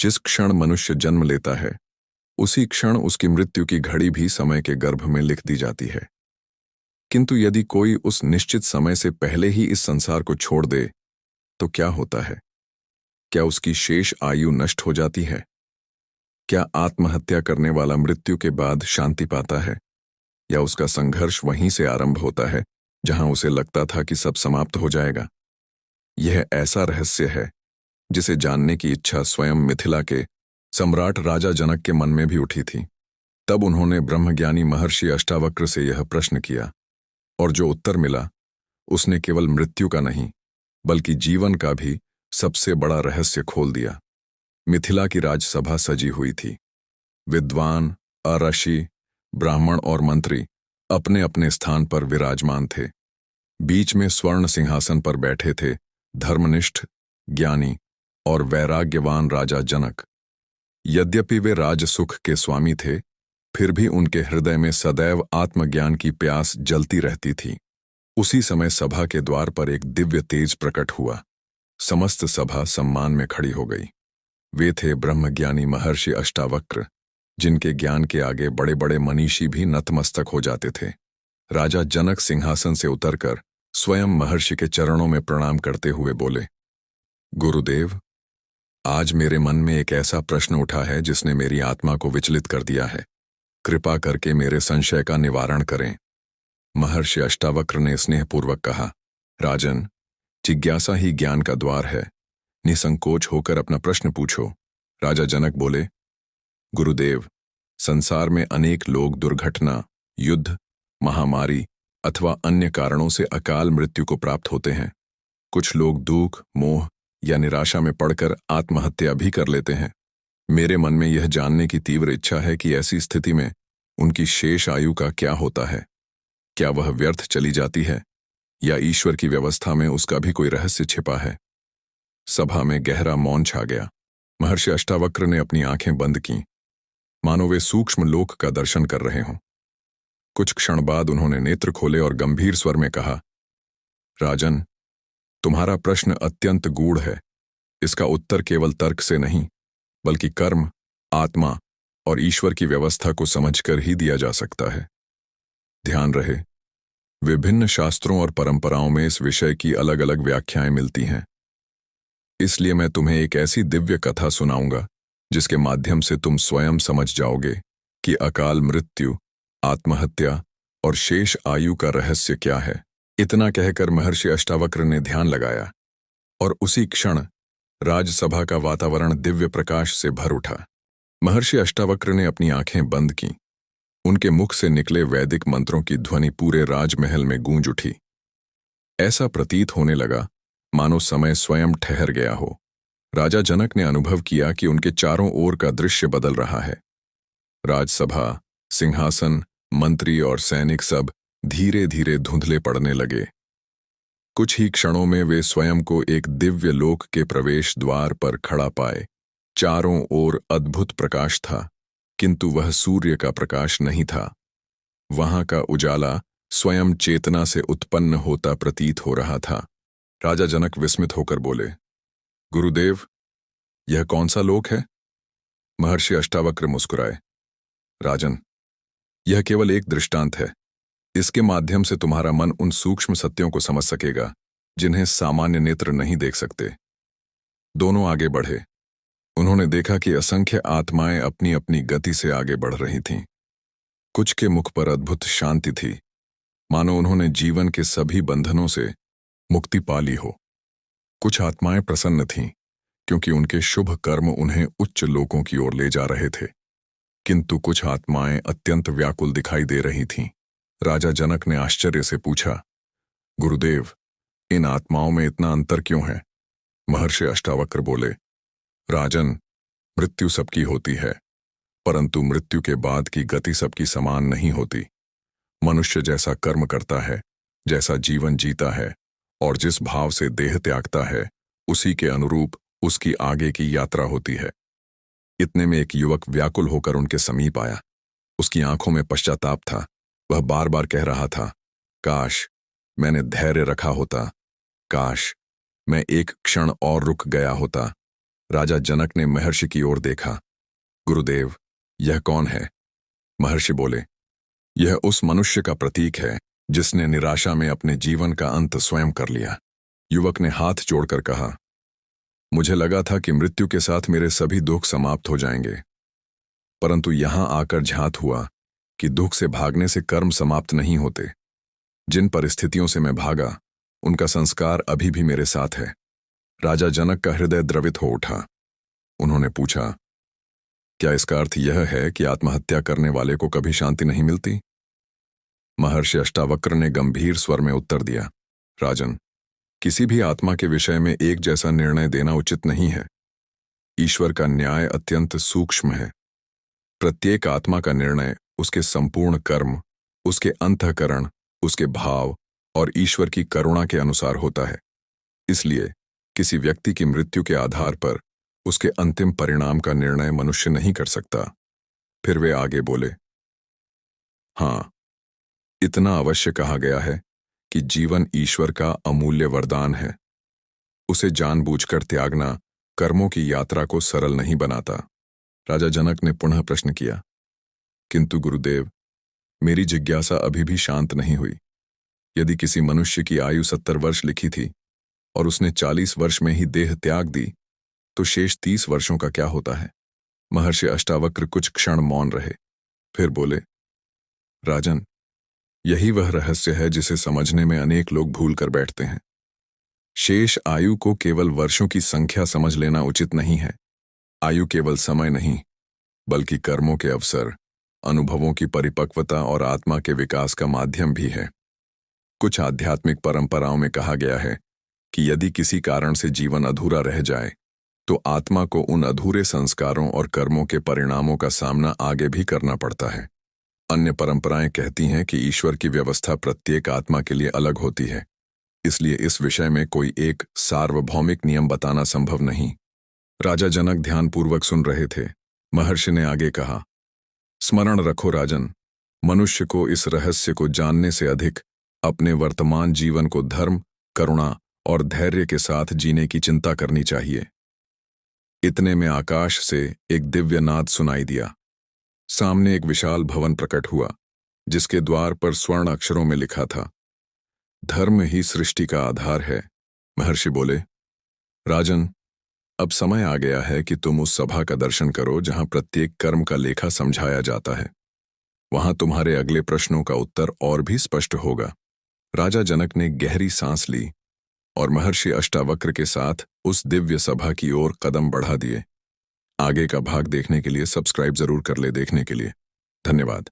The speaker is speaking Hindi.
जिस क्षण मनुष्य जन्म लेता है उसी क्षण उसकी मृत्यु की घड़ी भी समय के गर्भ में लिख दी जाती है। किंतु यदि कोई उस निश्चित समय से पहले ही इस संसार को छोड़ दे तो क्या होता है? क्या उसकी शेष आयु नष्ट हो जाती है? क्या आत्महत्या करने वाला मृत्यु के बाद शांति पाता है, या उसका संघर्ष वहीं से आरंभ होता है जहां उसे लगता था कि सब समाप्त हो जाएगा? यह ऐसा रहस्य है जिसे जानने की इच्छा स्वयं मिथिला के सम्राट राजा जनक के मन में भी उठी थी। तब उन्होंने ब्रह्मज्ञानी महर्षि अष्टावक्र से यह प्रश्न किया, और जो उत्तर मिला उसने केवल मृत्यु का नहीं बल्कि जीवन का भी सबसे बड़ा रहस्य खोल दिया। मिथिला की राजसभा सजी हुई थी। विद्वान, अऋषि, ब्राह्मण और मंत्री अपने अपने स्थान पर विराजमान थे। बीच में स्वर्ण सिंहासन पर बैठे थे धर्मनिष्ठ, ज्ञानी और वैराग्यवान राजा जनक। यद्यपि वे राजसुख के स्वामी थे, फिर भी उनके हृदय में सदैव आत्मज्ञान की प्यास जलती रहती थी। उसी समय सभा के द्वार पर एक दिव्य तेज प्रकट हुआ। समस्त सभा सम्मान में खड़ी हो गई। वे थे ब्रह्मज्ञानी महर्षि अष्टावक्र, जिनके ज्ञान के आगे बड़े बड़े मनीषी भी नतमस्तक हो जाते थे। राजा जनक सिंहासन से उतरकर स्वयं महर्षि के चरणों में प्रणाम करते हुए बोले, गुरुदेव, आज मेरे मन में एक ऐसा प्रश्न उठा है जिसने मेरी आत्मा को विचलित कर दिया है। कृपा करके मेरे संशय का निवारण करें। महर्षि अष्टावक्र ने स्नेहपूर्वक कहा, राजन, जिज्ञासा ही ज्ञान का द्वार है। निसंकोच होकर अपना प्रश्न पूछो। राजा जनक बोले, गुरुदेव, संसार में अनेक लोग दुर्घटना, युद्ध, महामारी अथवा अन्य कारणों से अकाल मृत्यु को प्राप्त होते हैं। कुछ लोग दुख, मोह या निराशा में पड़कर आत्महत्या भी कर लेते हैं। मेरे मन में यह जानने की तीव्र इच्छा है कि ऐसी स्थिति में उनकी शेष आयु का क्या होता है। क्या वह व्यर्थ चली जाती है, या ईश्वर की व्यवस्था में उसका भी कोई रहस्य छिपा है? सभा में गहरा मौन छा गया। महर्षि अष्टावक्र ने अपनी आंखें बंद की, मानो वे सूक्ष्म लोक का दर्शन कर रहे हों। कुछ क्षण बाद उन्होंने नेत्र खोले और गंभीर स्वर में कहा, राजन, तुम्हारा प्रश्न अत्यंत गूढ़ है। इसका उत्तर केवल तर्क से नहीं बल्कि कर्म, आत्मा और ईश्वर की व्यवस्था को समझकर ही दिया जा सकता है। ध्यान रहे, विभिन्न शास्त्रों और परंपराओं में इस विषय की अलग अलग व्याख्याएं मिलती हैं। इसलिए मैं तुम्हें एक ऐसी दिव्य कथा सुनाऊंगा जिसके माध्यम से तुम स्वयं समझ जाओगे कि अकाल मृत्यु, आत्महत्या और शेष आयु का रहस्य क्या है। इतना कहकर महर्षि अष्टावक्र ने ध्यान लगाया और उसी क्षण राजसभा का वातावरण दिव्य प्रकाश से भर उठा। महर्षि अष्टावक्र ने अपनी आंखें बंद की। उनके मुख से निकले वैदिक मंत्रों की ध्वनि पूरे राजमहल में गूंज उठी। ऐसा प्रतीत होने लगा मानो समय स्वयं ठहर गया हो। राजा जनक ने अनुभव किया कि उनके चारों ओर का दृश्य बदल रहा है। राजसभा, सिंहासन, मंत्री और सैनिक सब धीरे धीरे धुंधले पड़ने लगे। कुछ ही क्षणों में वे स्वयं को एक दिव्य लोक के प्रवेश द्वार पर खड़ा पाए। चारों ओर अद्भुत प्रकाश था, किंतु वह सूर्य का प्रकाश नहीं था। वहां का उजाला स्वयं चेतना से उत्पन्न होता प्रतीत हो रहा था। राजा जनक विस्मित होकर बोले, गुरुदेव, यह कौन सा लोक है? महर्षि अष्टावक्र मुस्कुराए, राजन, यह केवल एक दृष्टांत है। इसके माध्यम से तुम्हारा मन उन सूक्ष्म सत्यों को समझ सकेगा जिन्हें सामान्य नेत्र नहीं देख सकते। दोनों आगे बढ़े। उन्होंने देखा कि असंख्य आत्माएं अपनी अपनी गति से आगे बढ़ रही थीं। कुछ के मुख पर अद्भुत शांति थी, मानो उन्होंने जीवन के सभी बंधनों से मुक्ति पा ली हो। कुछ आत्माएं प्रसन्न थीं क्योंकि उनके शुभ कर्म उन्हें उच्च लोकों की ओर ले जा रहे थे, किंतु कुछ आत्माएं अत्यंत व्याकुल दिखाई दे रही थीं। राजा जनक ने आश्चर्य से पूछा, गुरुदेव, इन आत्माओं में इतना अंतर क्यों है? महर्षि अष्टावक्र बोले, राजन, मृत्यु सबकी होती है, परंतु मृत्यु के बाद की गति सबकी समान नहीं होती। मनुष्य जैसा कर्म करता है, जैसा जीवन जीता है और जिस भाव से देह त्यागता है, उसी के अनुरूप उसकी आगे की यात्रा होती है। इतने में एक युवक व्याकुल होकर उनके समीप आया। उसकी आंखों में पश्चाताप था। वह बार बार कह रहा था, काश मैंने धैर्य रखा होता, काश मैं एक क्षण और रुक गया होता। राजा जनक ने महर्षि की ओर देखा। गुरुदेव, यह कौन है? महर्षि बोले, यह उस मनुष्य का प्रतीक है जिसने निराशा में अपने जीवन का अंत स्वयं कर लिया। युवक ने हाथ जोड़कर कहा, मुझे लगा था कि मृत्यु के साथ मेरे सभी दुख समाप्त हो जाएंगे, परंतु यहां आकर झांत हुआ कि दुख से भागने से कर्म समाप्त नहीं होते। जिन परिस्थितियों से मैं भागा, उनका संस्कार अभी भी मेरे साथ है। राजा जनक का हृदय द्रवित हो उठा। उन्होंने पूछा, क्या इसका अर्थ यह है कि आत्महत्या करने वाले को कभी शांति नहीं मिलती? महर्षि अष्टावक्र ने गंभीर स्वर में उत्तर दिया, राजन, किसी भी आत्मा के विषय में एक जैसा निर्णय देना उचित नहीं है। ईश्वर का न्याय अत्यंत सूक्ष्म है। प्रत्येक आत्मा का निर्णय उसके संपूर्ण कर्म, उसके अंतःकरण, उसके भाव और ईश्वर की करुणा के अनुसार होता है। इसलिए किसी व्यक्ति की मृत्यु के आधार पर उसके अंतिम परिणाम का निर्णय मनुष्य नहीं कर सकता। फिर वे आगे बोले, हाँ, इतना अवश्य कहा गया है कि जीवन ईश्वर का अमूल्य वरदान है। उसे जानबूझकर त्यागना कर्मों की यात्रा को सरल नहीं बनाता। राजा जनक ने पुनः प्रश्न किया, किंतु गुरुदेव, मेरी जिज्ञासा अभी भी शांत नहीं हुई। यदि किसी मनुष्य की आयु 70 वर्ष लिखी थी और उसने 40 वर्ष में ही देह त्याग दी, तो शेष 30 वर्षों का क्या होता है? महर्षि अष्टावक्र कुछ क्षण मौन रहे, फिर बोले, राजन, यही वह रहस्य है जिसे समझने में अनेक लोग भूल कर बैठते हैं। शेष आयु को केवल वर्षों की संख्या समझ लेना उचित नहीं है। आयु केवल समय नहीं, बल्कि कर्मों के अवसर, अनुभवों की परिपक्वता और आत्मा के विकास का माध्यम भी है। कुछ आध्यात्मिक परंपराओं में कहा गया है कि यदि किसी कारण से जीवन अधूरा रह जाए, तो आत्मा को उन अधूरे संस्कारों और कर्मों के परिणामों का सामना आगे भी करना पड़ता है। अन्य परंपराएं कहती हैं कि ईश्वर की व्यवस्था प्रत्येक आत्मा के लिए अलग होती है, इसलिए इस विषय में कोई एक सार्वभौमिक नियम बताना संभव नहीं। राजा जनक ध्यानपूर्वक सुन रहे थे। महर्षि ने आगे कहा, स्मरण रखो राजन, मनुष्य को इस रहस्य को जानने से अधिक अपने वर्तमान जीवन को धर्म, करुणा और धैर्य के साथ जीने की चिंता करनी चाहिए। इतने में आकाश से एक दिव्य नाद सुनाई दिया। सामने एक विशाल भवन प्रकट हुआ, जिसके द्वार पर स्वर्ण अक्षरों में लिखा था, धर्म ही सृष्टि का आधार है। महर्षि बोले, राजन, अब समय आ गया है कि तुम उस सभा का दर्शन करो जहां प्रत्येक कर्म का लेखा समझाया जाता है। वहां तुम्हारे अगले प्रश्नों का उत्तर और भी स्पष्ट होगा। राजा जनक ने गहरी सांस ली और महर्षि अष्टावक्र के साथ उस दिव्य सभा की ओर कदम बढ़ा दिए। आगे का भाग देखने के लिए सब्सक्राइब जरूर कर ले। देखने के लिए धन्यवाद।